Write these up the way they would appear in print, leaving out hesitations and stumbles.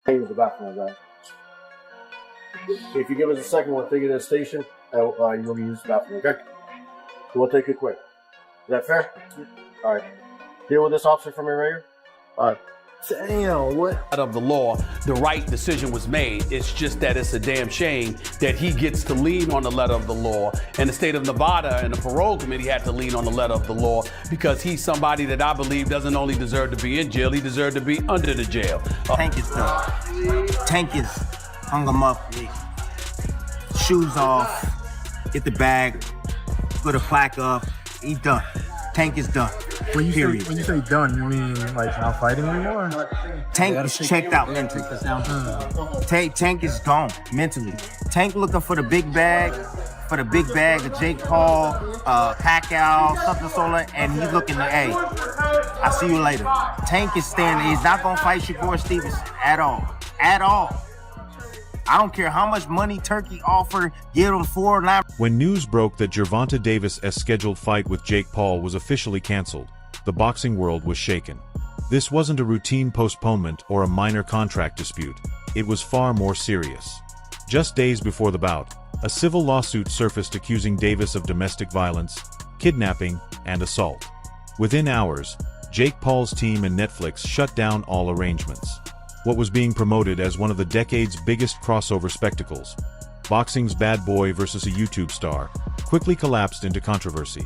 Use the bathroom, guys. If you give us a second, we'll take you to the station. You're going to use the bathroom, okay? So we'll take it quick. Is that fair? All right. Deal with this officer for me right here. All right. Damn, what? Out of the law, the right decision was made. It's just that it's a damn shame that he gets to lean on the letter of the law. And the state of Nevada and the parole committee had to lean on the letter of the law because he's somebody that I believe doesn't only deserve to be in jail, he deserved to be under the jail. Tank is done. Tank is hung him up, shoes off, get the bag, put a plaque up, he's done. Tank is done. When you say done, you mean like not fighting anymore? Tank is checked out mentally. Tank is gone mentally. Tank looking for the big bag, of Jake Paul, Pacquiao, something solar, and he's looking to, hey, I'll see you later. Tank is standing. He's not gonna fight Shakur Stevens at all. At all. I don't care how much money Turkey offered, give him 4-9. When news broke that Gervonta Davis' scheduled fight with Jake Paul was officially canceled, the boxing world was shaken. This wasn't a routine postponement or a minor contract dispute. It was far more serious. Just days before the bout, a civil lawsuit surfaced accusing Davis of domestic violence, kidnapping, and assault. Within hours, Jake Paul's team and Netflix shut down all arrangements. What was being promoted as one of the decade's biggest crossover spectacles, boxing's bad boy versus a YouTube star, quickly collapsed into controversy.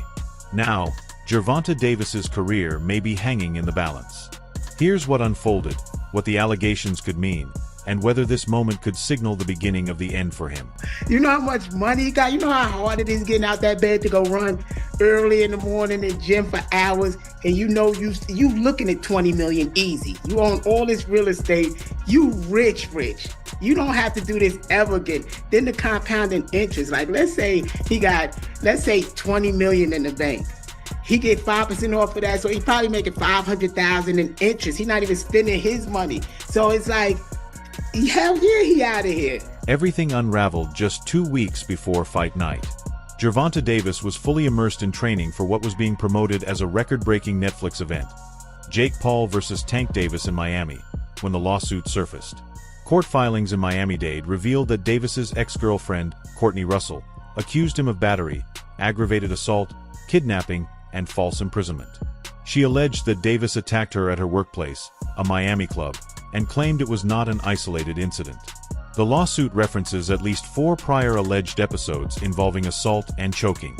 Now, Gervonta Davis's career may be hanging in the balance. Here's what unfolded, what the allegations could mean, and whether this moment could signal the beginning of the end for him. You know how much money he got? You know how hard it is getting out that bed to go run early in the morning in the gym for hours, and you know you looking at 20 million easy. You own all this real estate. You rich. You don't have to do this ever again. Then the compounding interest, like let's say 20 million in the bank. He get 5% off of that, so he probably making 500,000 in interest. He's not even spending his money. So it's like, hell yeah, he out of here. Everything unraveled just 2 weeks before fight night. Gervonta Davis was fully immersed in training for what was being promoted as a record-breaking Netflix event, Jake Paul versus Tank Davis in Miami, when the lawsuit surfaced. Court filings in Miami-Dade revealed that Davis's ex-girlfriend, Courtney Russell, accused him of battery, aggravated assault, kidnapping, and false imprisonment. She alleged that Davis attacked her at her workplace, a Miami club, and claimed it was not an isolated incident. The lawsuit references at least 4 prior alleged episodes involving assault and choking.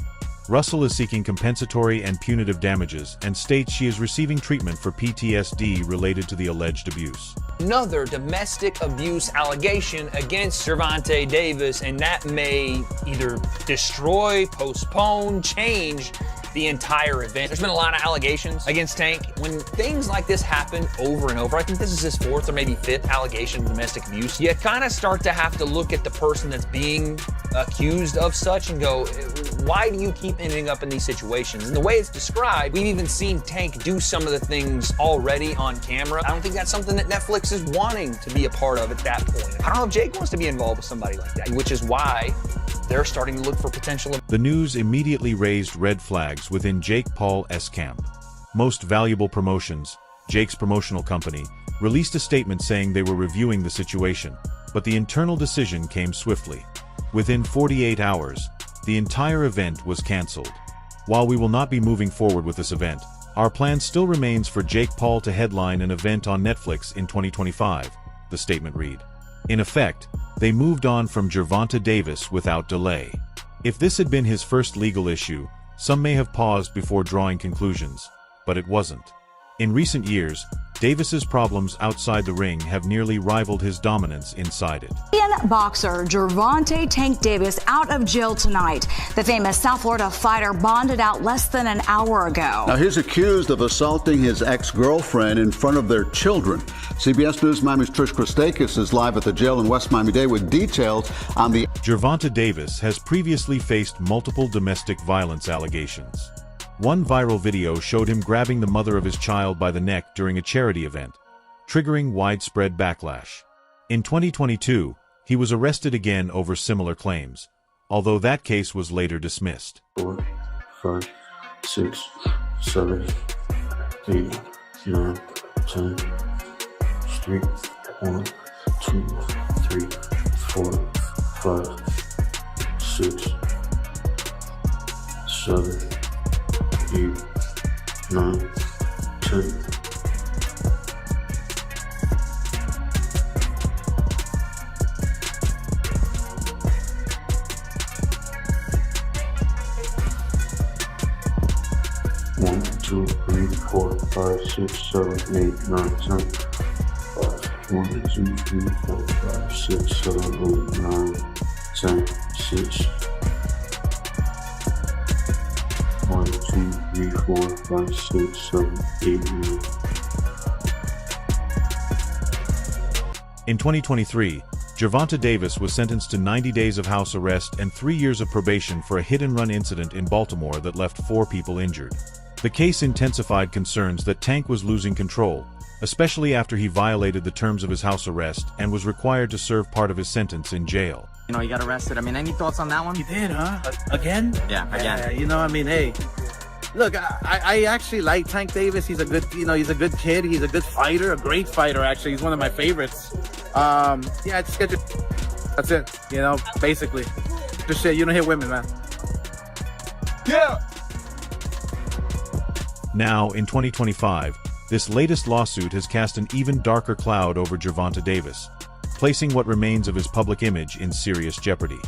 Russell is seeking compensatory and punitive damages and states she is receiving treatment for PTSD related to the alleged abuse. Another domestic abuse allegation against Gervonta Davis, and that may either destroy, postpone, change the entire event. There's been a lot of allegations against Tank. When things like this happen over and over, I think this is his 4th or maybe 5th allegation of domestic abuse, you kind of start to have to look at the person that's being accused of such and go, why do you keep ending up in these situations? And the way it's described, we've even seen Tank do some of the things already on camera. I don't think that's something that Netflix is wanting to be a part of at that point. I don't know if Jake wants to be involved with somebody like that, which is why they're starting to look for potential. The news immediately raised red flags within Jake Paul's camp. Most Valuable Promotions, Jake's promotional company, released a statement saying they were reviewing the situation, but the internal decision came swiftly. Within 48 hours, the entire event was canceled. While we will not be moving forward with this event, our plan still remains for Jake Paul to headline an event on Netflix in 2025, the statement read. In effect, they moved on from Gervonta Davis without delay. If this had been his first legal issue, some may have paused before drawing conclusions, but it wasn't. In recent years, Davis's problems outside the ring have nearly rivaled his dominance inside it. Boxer Gervonta "Tank" Davis out of jail tonight. The famous South Florida fighter bonded out less than an hour ago. Now he's accused of assaulting his ex-girlfriend in front of their children. CBS News Miami's Trish Christakis is live at the jail in West Miami-Dade with details on the... Gervonta Davis has previously faced multiple domestic violence allegations. One viral video showed him grabbing the mother of his child by the neck during a charity event, triggering widespread backlash. In 2022, he was arrested again over similar claims, although that case was later dismissed. 4, 5, 6, 7, 8, 9, 10, 3, 1, 3, 4, 5, 6, 7, 8, 9, 10. One, 2, 3, 4, 5, 6, 7, 8, 9, 10. 1, 2, 3, 4, 5, 6, 7, 8, 9, 10, 6. 1, 2, 3, 4, 5, 6, 7, 8, 9. In 2023, Gervonta Davis was sentenced to 90 days of house arrest and 3 years of probation for a hit-and-run incident in Baltimore that left 4 people injured. The case intensified concerns that Tank was losing control, especially after he violated the terms of his house arrest and was required to serve part of his sentence in jail. You know, he got arrested. I mean, any thoughts on that one? You did, huh? Again? Yeah, again. You know, I mean, hey, look, I actually like Tank Davis. He's a good, he's a good kid. He's a good fighter, a great fighter, actually. He's one of my favorites. Yeah, just get your... That's it, basically. Just shit, you don't hit women, man. Yeah! Now, in 2025, this latest lawsuit has cast an even darker cloud over Gervonta Davis, placing what remains of his public image in serious jeopardy.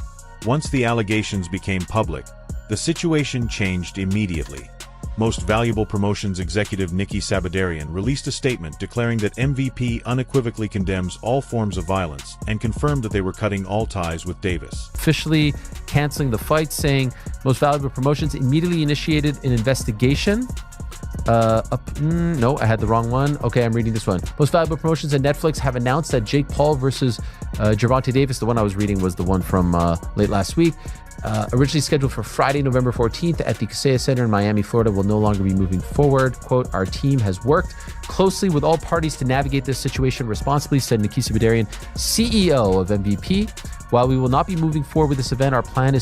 Once the allegations became public, the situation changed immediately. Most Valuable Promotions executive Nikki Sabadarian released a statement declaring that MVP unequivocally condemns all forms of violence and confirmed that they were cutting all ties with Davis. Officially canceling the fight, saying Most Valuable Promotions immediately initiated an investigation. No, I had the wrong one. Okay, I'm reading this one. Most Valuable Promotions and Netflix have announced that Jake Paul versus Gervonta Davis, the one I was reading was the one from late last week, originally scheduled for Friday, November 14th at the Kaseya Center in Miami, Florida, will no longer be moving forward. Quote, our team has worked closely with all parties to navigate this situation responsibly, said Nikki Sabadarian, CEO of MVP. While we will not be moving forward with this event, our plan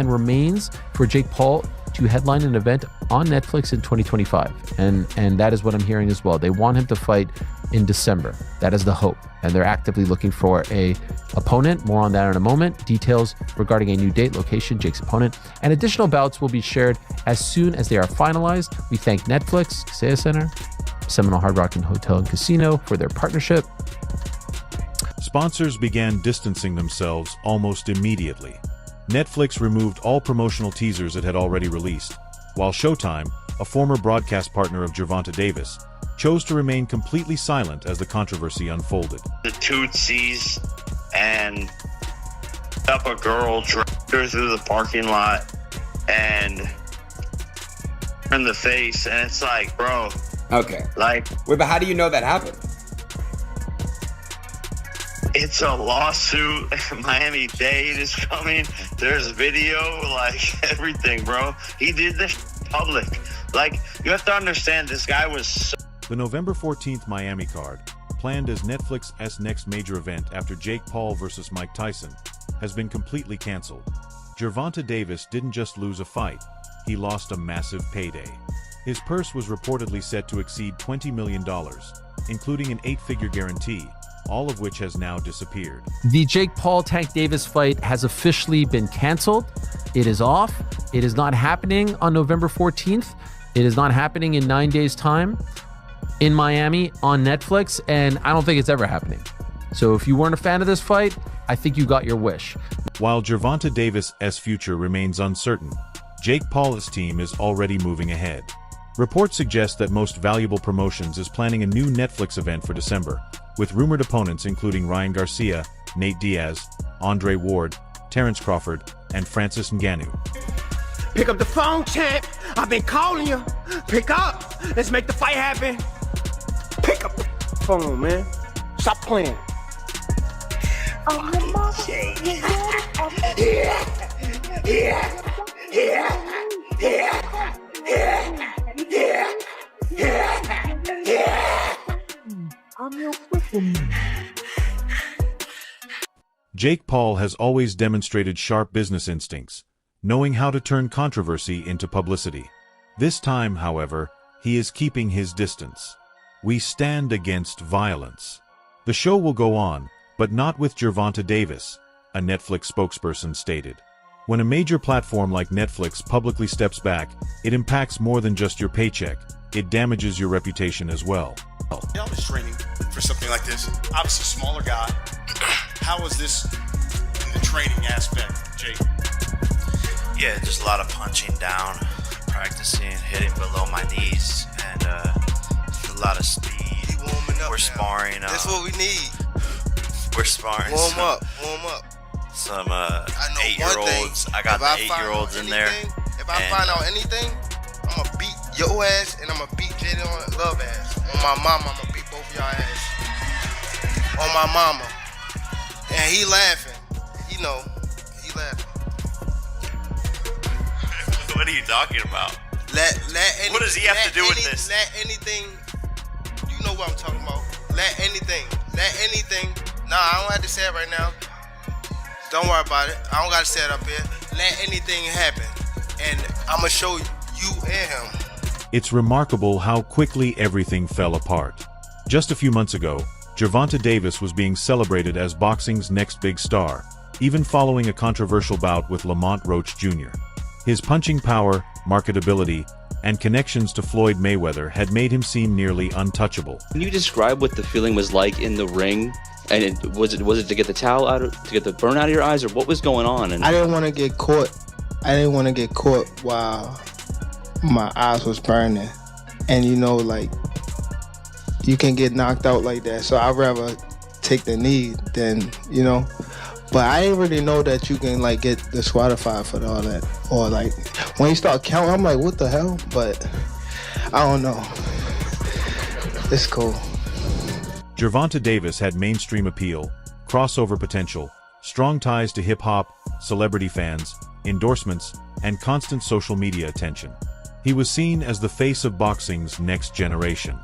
remains for Jake Paul to headline an event on Netflix in 2025. And that is what I'm hearing as well. They want him to fight in December. That is the hope. And they're actively looking for a opponent. More on that in a moment. Details regarding a new date, location, Jake's opponent, and additional bouts will be shared as soon as they are finalized. We thank Netflix, Kaseya Center, Seminole Hard Rock and Hotel and Casino for their partnership. Sponsors began distancing themselves almost immediately. Netflix removed all promotional teasers it had already released, while Showtime, a former broadcast partner of Gervonta Davis, chose to remain completely silent as the controversy unfolded. The Tootsies and up a girl, dragged her through the parking lot and in the face, and it's like, bro. Okay. Like, wait, but how do you know that happened? It's a lawsuit. Miami-Dade is coming. There's video, like everything, bro. He did this public. Like, you have to understand, this guy was so... The November 14th Miami card, planned as Netflix's next major event after Jake Paul versus Mike Tyson, has been completely canceled. Gervonta Davis didn't just lose a fight, he lost a massive payday. His purse was reportedly set to exceed $20 million, including an 8-figure guarantee, all of which has now disappeared. The Jake Paul Tank Davis fight has officially been canceled. It is off. It is not happening on November 14th. It is not happening in 9 days' time in Miami on Netflix, and I don't think it's ever happening. So if you weren't a fan of this fight, I think you got your wish. While Gervonta Davis' future remains uncertain, Jake Paul's team is already moving ahead. Reports suggest that Most Valuable Promotions is planning a new Netflix event for December, with rumored opponents including Ryan Garcia, Nate Diaz, Andre Ward, Terrence Crawford, and Francis Ngannou. Pick up the phone, champ. I've been calling you. Pick up. Let's make the fight happen. Pick up the phone, man. Stop playing. Jake Paul has always demonstrated sharp business instincts, knowing how to turn controversy into publicity. This time, however, he is keeping his distance. We stand against violence. The show will go on, but not with Gervonta Davis, a Netflix spokesperson stated. When a major platform like Netflix publicly steps back, it impacts more than just your paycheck. It damages your reputation as well. I was training for something like this. Obviously, a smaller guy. How was this in the training aspect, Jake? Yeah, just a lot of punching down, practicing, hitting below my knees, and a lot of speed. We're sparring. That's what we need. We're sparring. Warm up. Some 8-year-olds. I got the 8-year-olds in there. If I find out anything, I'm gonna beat your ass and I'm gonna beat Jaden Love ass. On my mama, I'm gonna beat both of y'all ass. On my mama. And he laughing. He laughing. What are you talking about? What does he have to do with this? Let anything. You know what I'm talking about. Let anything. Nah, I don't have to say it right now. Don't worry about it. I don't gotta say it up here. Let anything happen. And I'm gonna show you and him. It's remarkable how quickly everything fell apart. Just a few months ago, Gervonta Davis was being celebrated as boxing's next big star, even following a controversial bout with Lamont Roach Jr. His punching power, marketability, and connections to Floyd Mayweather had made him seem nearly untouchable. Can you describe what the feeling was like in the ring? And was it to get the towel out, to get the burn out of your eyes, or what was going on? And I didn't want to get caught. While my eyes was burning, and you can get knocked out like that. So I'd rather take the knee than But I didn't really know that you can get disqualified for all that, or when you start counting, I'm like, what the hell? But I don't know. It's cool. Gervonta Davis had mainstream appeal, crossover potential, strong ties to hip-hop, celebrity fans, endorsements, and constant social media attention. He was seen as the face of boxing's next generation.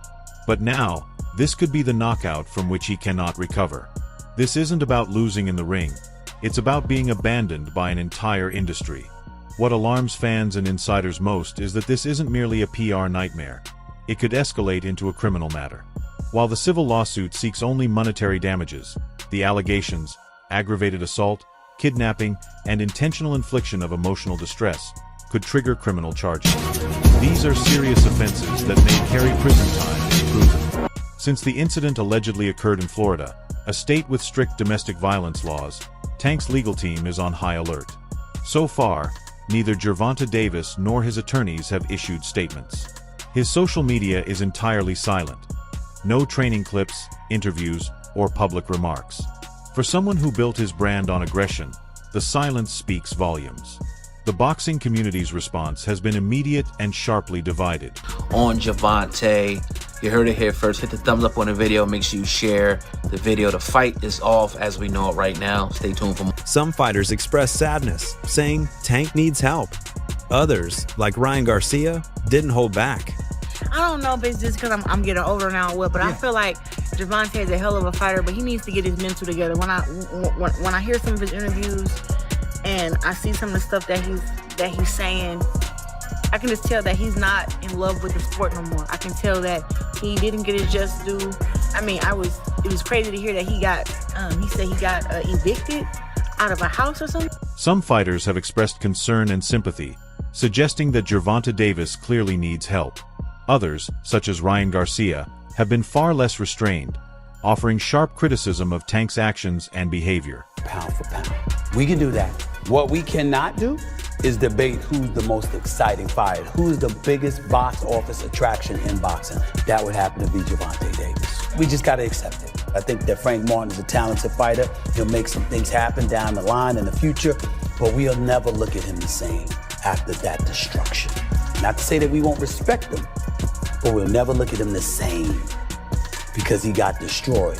But now, this could be the knockout from which he cannot recover. This isn't about losing in the ring. It's about being abandoned by an entire industry. What alarms fans and insiders most is that this isn't merely a PR nightmare. It could escalate into a criminal matter. While the civil lawsuit seeks only monetary damages, the allegations, aggravated assault, kidnapping, and intentional infliction of emotional distress could trigger criminal charges. These are serious offenses that may carry prison time if proven. Since the incident allegedly occurred in Florida, a state with strict domestic violence laws, Tank's legal team is on high alert. So far, neither Gervonta Davis nor his attorneys have issued statements. His social media is entirely silent. No training clips, interviews, or public remarks. For someone who built his brand on aggression, the silence speaks volumes. The boxing community's response has been immediate and sharply divided. On Gervonta, you heard it here first. Hit the thumbs up on the video. Make sure you share the video. The fight is off as we know it right now. Stay tuned for more. Some fighters express sadness, saying Tank needs help. Others, like Ryan Garcia, didn't hold back. I don't know if it's just because I'm getting older now or what, but I feel like Gervonta is a hell of a fighter, but he needs to get his mental together. When I hear some of his interviews and I see some of the stuff that he's saying, I can just tell that he's not in love with the sport no more. I can tell that he didn't get his just due. I mean, it was crazy to hear that he said he got evicted out of a house or something. Some fighters have expressed concern and sympathy, suggesting that Gervonta Davis clearly needs help. Others, such as Ryan Garcia, have been far less restrained, offering sharp criticism of Tank's actions and behavior. Pound for pound. We can do that. What we cannot do is debate who's the most exciting fighter, who's the biggest box office attraction in boxing. That would happen to be Gervonta Davis. We just got to accept it. I think that Frank Martin is a talented fighter. He'll make some things happen down the line in the future, but we'll never look at him the same after that destruction. Not to say that we won't respect him, but we'll never look at him the same because he got destroyed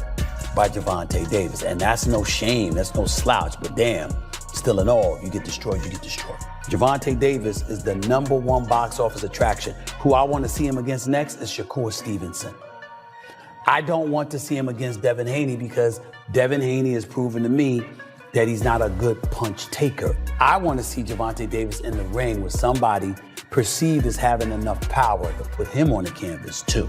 by Gervonta Davis. And that's no shame, that's no slouch, but damn, still in all, you get destroyed, you get destroyed. Gervonta Davis is the #1 box office attraction. Who I want to see him against next is Shakur Stevenson. I don't want to see him against Devin Haney because Devin Haney has proven to me that he's not a good punch taker. I want to see Gervonta Davis in the ring with somebody perceived as having enough power to put him on the canvas too.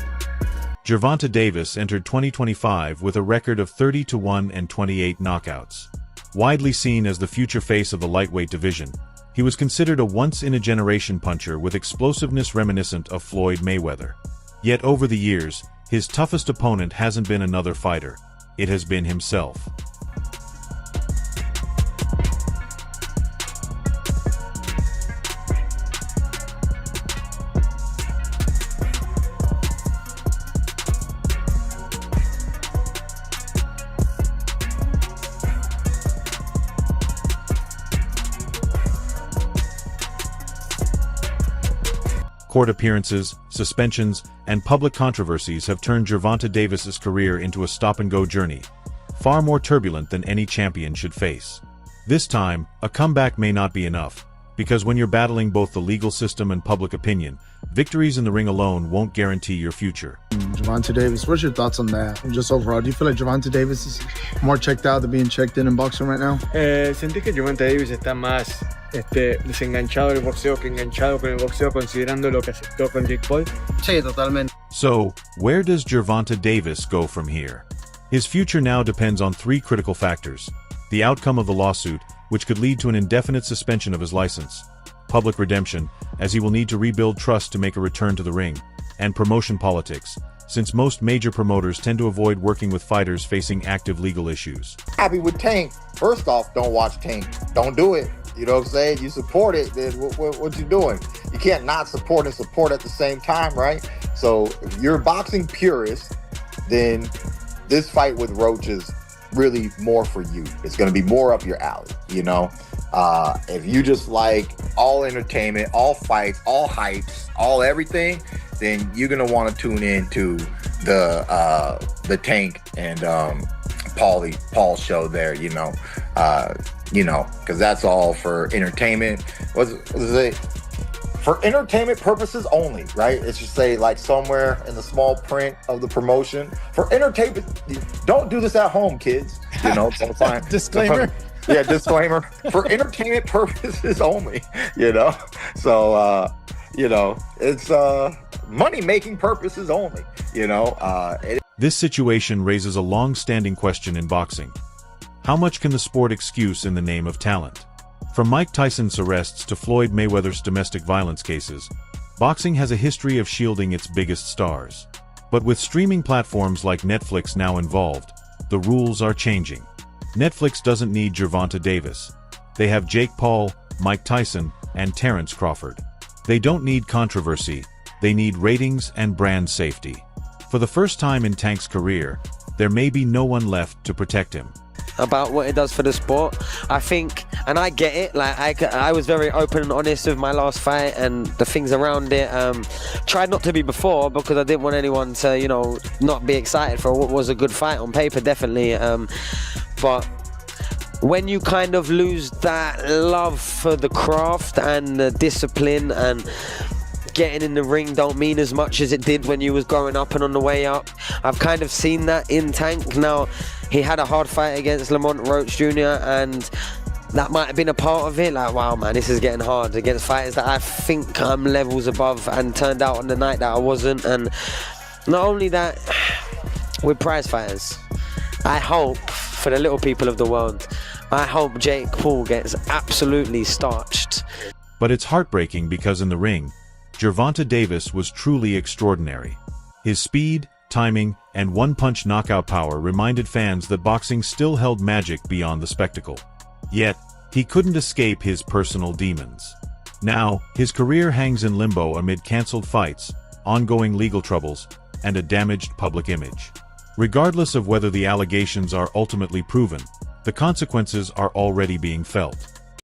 Gervonta Davis entered 2025 with a record of 30-1 and 28 knockouts. Widely seen as the future face of the lightweight division, he was considered a once-in-a-generation puncher with explosiveness reminiscent of Floyd Mayweather. Yet over the years, his toughest opponent hasn't been another fighter, it has been himself. Court appearances, suspensions, and public controversies have turned Gervonta Davis's career into a stop-and-go journey, far more turbulent than any champion should face. This time, a comeback may not be enough, because when you're battling both the legal system and public opinion, victories in the ring alone won't guarantee your future. Gervonta Davis, what's your thoughts on that? Just overall, do you feel like Gervonta Davis is more checked out than being checked in boxing right now? Sentí que Gervonta Davis está más desenganchado del boxeo que enganchado con el boxeo, considerando lo que aceptó con Jake Paul. Sí, totalmente. So, where does Gervonta Davis go from here? His future now depends on three critical factors: the outcome of the lawsuit, which could lead to an indefinite suspension of his license; public redemption, as he will need to rebuild trust to make a return to the ring; and promotion politics, since most major promoters tend to avoid working with fighters facing active legal issues. Happy with Tank. First off, don't watch Tank. Don't do it. You know what I'm saying? You support it, then what you doing? You can't not support and support at the same time, right? So if you're a boxing purist, then this fight with Roach is really more for you. It's going to be more up your alley, you know? If you just like all entertainment, all fights, all hypes, all everything, then you're going to want to tune in to the Tank and Paul show there, you know, because that's all for entertainment. What is it? For entertainment purposes only, right? It's just say like somewhere in the small print of the promotion. For entertainment, don't do this at home, kids. You know, so fine. Disclaimer. Yeah, disclaimer. For entertainment purposes only, you know. So, you know, it's money-making purposes only, you know. This situation raises a long-standing question in boxing. How much can the sport excuse in the name of talent? From Mike Tyson's arrests to Floyd Mayweather's domestic violence cases, boxing has a history of shielding its biggest stars. But with streaming platforms like Netflix now involved, the rules are changing. Netflix doesn't need Gervonta Davis. They have Jake Paul, Mike Tyson, and Terrence Crawford. They don't need controversy, they need ratings and brand safety. For the first time in Tank's career, there may be no one left to protect him. About what it does for the sport, I think, and I get it, like I was very open and honest with my last fight and the things around it. Tried not to be before because I didn't want anyone to, you know, not be excited for what was a good fight on paper, definitely. But when you kind of lose that love for the craft and the discipline, and getting in the ring don't mean as much as it did when you was growing up and on the way up. I've kind of seen that in Tank. Now, he had a hard fight against Lamont Roach Jr. and that might have been a part of it. Like, wow, man, this is getting hard against fighters that I think I'm levels above, and turned out on the night that I wasn't. And not only that, with prize fighters, I hope, for the little people of the world, I hope Jake Paul gets absolutely starched. But it's heartbreaking because in the ring, Gervonta Davis was truly extraordinary. His speed, timing, and one-punch knockout power reminded fans that boxing still held magic beyond the spectacle. Yet, he couldn't escape his personal demons. Now, his career hangs in limbo amid cancelled fights, ongoing legal troubles, and a damaged public image. Regardless of whether the allegations are ultimately proven, the consequences are already being felt.